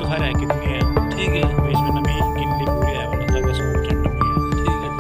दिखा रहा है कितनी है। ठीक है तो इसमें नमी गिन ली पूरी है वाला था, 100% नमी है। ठीक है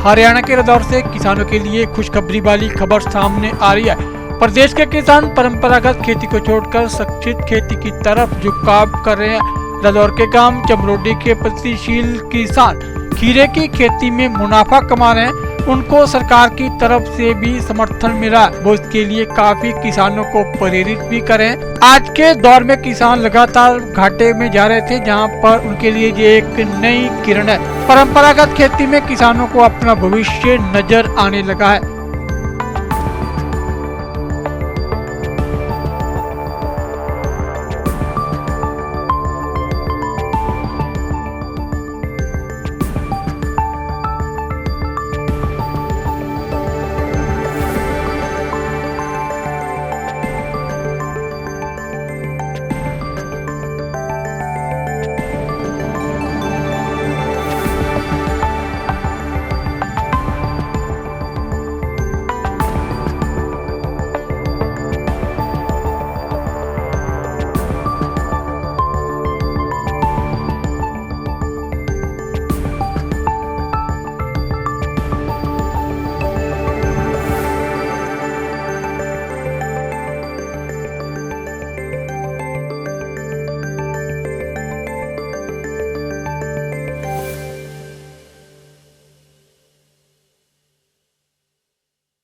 हरियाणा के इंदौर से किसानों के लिए खुशखबरी वाली खबर सामने आ रही है। प्रदेश के किसान परंपरागत खेती को छोड़कर शिक्षित खेती की तरफ झुकाव कर रहे हैं। इंदौर के गांव चमरोडी के प्रगतिशील किसान खीरे की खेती में मुनाफा कमा रहे हैं। उनको सरकार की तरफ से भी समर्थन मिला, वो इसके लिए काफी किसानों को प्रेरित भी करें। आज के दौर में किसान लगातार घाटे में जा रहे थे, जहां पर उनके लिए ये एक नई किरण है। परंपरागत खेती में किसानों को अपना भविष्य नजर आने लगा है।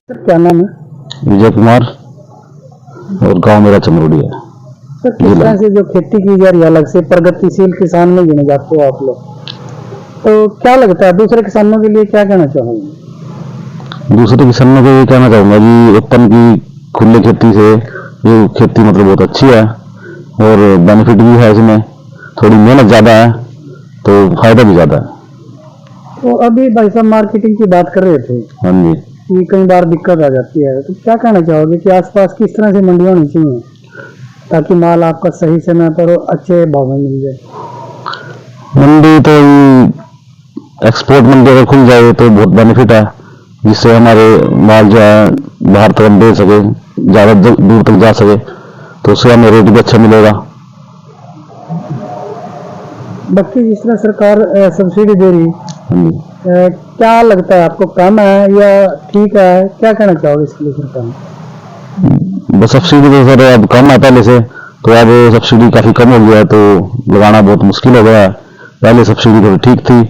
क्या नाम है? विजय कुमार और गांव मेरा चमरोडी है। सर, किस तरह से जो खेती की जा रही है, अलग से प्रगतिशील किसान में गिने जाते हो आप लोग, तो क्या लगता है दूसरे किसानों के लिए क्या कहना चाहोगे? दूसरे किसानों को ये कहना चाहूंगा जी, ओपन की खुले खेती से ये खेती मतलब बहुत अच्छी है और बेनिफिट भी है इसमें, थोड़ी मेहनत ज्यादा है तो फायदा भी ज्यादा है। तो अभी भाई साहब मार्केटिंग की बात कर रहे थे हाँ जी, कि कई बार दिक्कत आ जाती है, तो क्या कहना चाहोगे कि आसपास किस तरह से मंडियां होनी चाहिए ताकि माल आपका सही समय पर अच्छे भाव में मिल जाए? मंडी तो एक्सपोर्ट मंडी अगर खुल जाए तो बहुत बेनिफिट है, जिससे हमारे माल जो है बाहर तक हम दे सके, ज्यादा दूर तक जा सके, तो उससे हमें रेट भी अच्छा मिलेगा। बाकी जिस तरह सरकार सब्सिडी दे रही, हाँ जी, क्या लगता है आपको, कम है या ठीक है? क्या कहना चाहोगे इसके लिए सरकार? बस सब्सिडी तो सर अब कम है पहले से, तो अब सब्सिडी काफी कम हो गया है तो लगाना बहुत मुश्किल हो गया है। पहले सब्सिडी तो ठीक थी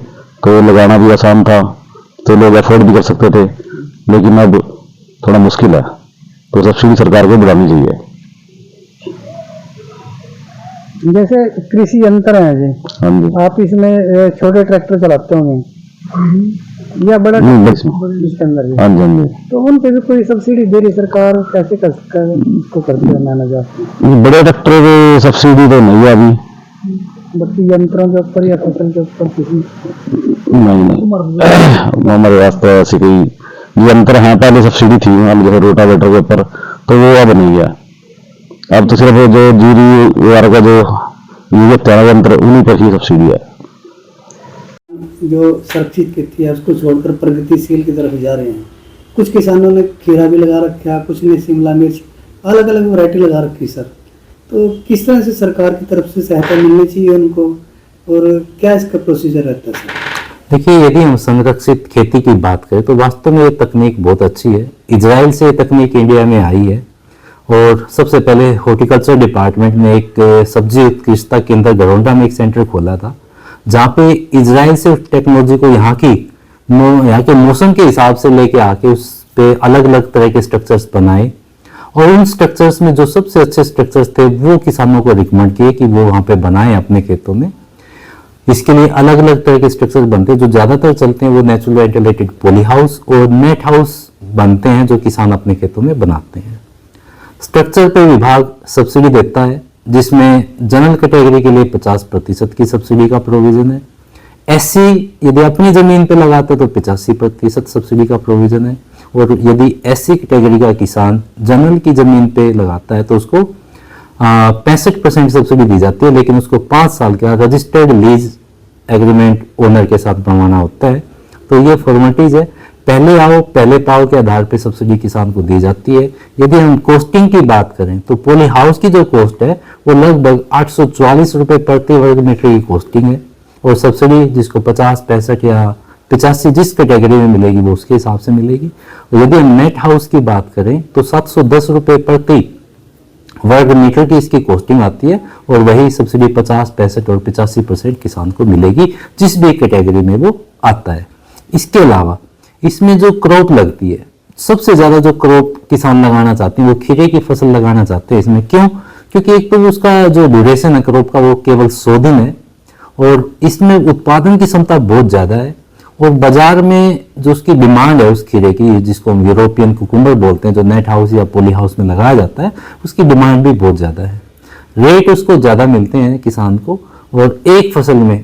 तो लगाना भी आसान था, तो लोग अफोर्ड भी कर सकते थे, लेकिन अब थोड़ा मुश्किल है, तो सब्सिडी सरकार को बढ़ानी चाहिए। जैसे कृषि यंत्र है जी, हाँ जी, आप इसमें छोटे ट्रैक्टर चलाते होंगे या बड़ा नहीं, बस इसके अंदर भी, हाँ जी, हाँ जी, तो उन पे भी कोई सब्सिडी दे रही सरकार? कैसे इसको करती है मैनेज आप? बड़े ट्रैक्टर की सब्सिडी तो नहीं है अभी, बाकी यंत्रों के ऊपर या फसल के ऊपर किसी नहीं हमारे वास्ते ऐसी कोई यंत्र है, पहले सब्सिडी थी जैसे रोटावेटर के ऊपर, तो वो अब नहीं है। अब तो सिर्फ जो जीरी वगैरह का जो यूज होता है यंत्र, उन्हीं पर ही सब्सिडी है। जो सुरक्षित खेती है उसको छोड़कर प्रगतिशील की तरफ जा रहे हैं। कुछ किसानों ने खीरा भी लगा रखा, कुछ ने शिमला मिर्च, अलग अलग वैरायटी लगा रखी। सर, तो किस तरह से सरकार की तरफ से सहायता मिलनी चाहिए उनको और क्या इसका प्रोसीजर रहता है? सर, देखिए, यदि हम संरक्षित खेती की बात करें तो वास्तव में ये तकनीक बहुत अच्छी है। इजराइल से ये तकनीक इंडिया में आई है और सबसे पहले हॉर्टिकल्चर डिपार्टमेंट ने एक सब्जी उत्कृष्टता केंद्र गरोंडा में एक सेंटर खोला था, जहाँ पे इजराइल से उस टेक्नोलॉजी को यहाँ के मौसम के हिसाब से लेके आके उस पे अलग अलग तरह के स्ट्रक्चर्स बनाए और उन स्ट्रक्चर्स में जो सबसे अच्छे स्ट्रक्चर्स थे वो किसानों को रिकमेंड किए कि वो वहाँ पे बनाएं अपने खेतों में। इसके लिए अलग अलग तरह के स्ट्रक्चर्स बनते हैं, जो ज्यादातर चलते हैं वो नेचुरल वेंटिलेटेड पॉली हाउस और नेट हाउस बनते हैं, जो किसान अपने खेतों में बनाते हैं। स्ट्रक्चर पे विभाग सब्सिडी देता है, जिसमें जनरल कैटेगरी के लिए 50% की सब्सिडी का प्रोविजन है। एससी यदि अपनी जमीन पे लगाता है तो 85% सब्सिडी का प्रोविजन है, और यदि एससी कैटेगरी का किसान जनरल की जमीन पे लगाता है तो उसको 65% सब्सिडी दी जाती है, लेकिन उसको 5 साल का रजिस्टर्ड लीज एग्रीमेंट ओनर के साथ बनवाना होता है, तो ये फॉर्मेलिटीज है, पहले आओ पहले पाओ के आधार पे सब्सिडी किसान को दी जाती है। यदि हम कॉस्टिंग की बात करें तो पॉली हाउस की जो कॉस्ट है वो लगभग 844 रुपए प्रति वर्ग मीटर की कॉस्टिंग है, और सब्सिडी जिसको 50, 65 या 85 जिस कैटेगरी में मिलेगी वो उसके हिसाब से मिलेगी। और यदि हम नेट हाउस की बात करें तो 710 रुपए प्रति वर्ग मीटर की इसकी कॉस्टिंग आती है, और वही सब्सिडी 50, 65 और 85% किसान को मिलेगी जिस भी कैटेगरी में वो आता है। इसके अलावा इसमें जो क्रॉप लगती है, सबसे ज्यादा जो क्रॉप किसान लगाना चाहते हैं वो खीरे की फसल लगाना चाहते हैं इसमें। क्यों? क्योंकि एक तो उसका जो ड्यूरेशन है क्रॉप का वो केवल 100 दिन है, और इसमें उत्पादन की क्षमता बहुत ज्यादा है, और बाजार में जो उसकी डिमांड है उस खीरे की, जिसको हम यूरोपियन कुकुम्बर बोलते हैं, जो नेट हाउस या पॉली हाउस में लगाया जाता है, उसकी डिमांड भी बहुत ज्यादा है, रेट उसको ज्यादा मिलते हैं किसान को। और एक फसल में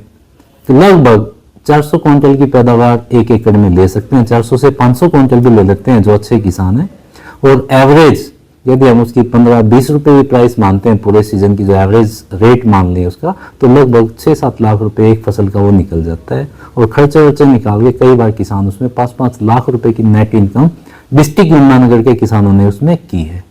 लगभग 400 क्विंटल की पैदावार 1 एकड़ में ले सकते हैं, 400 से 500 क्विंटल भी ले लेते हैं जो अच्छे किसान हैं। और एवरेज यदि हम उसकी 15-20 रुपए की प्राइस मानते हैं पूरे सीजन की, जो एवरेज रेट मान लें उसका, तो लगभग 6-7 लाख रुपए एक फसल का वो निकल जाता है। और खर्चे वर्चे निकाल के कई बार किसान उसमें 5-5 लाख रुपए की नेट इनकम डिस्ट्रिक्ट यमुनानगर के किसानों ने उसमें की है।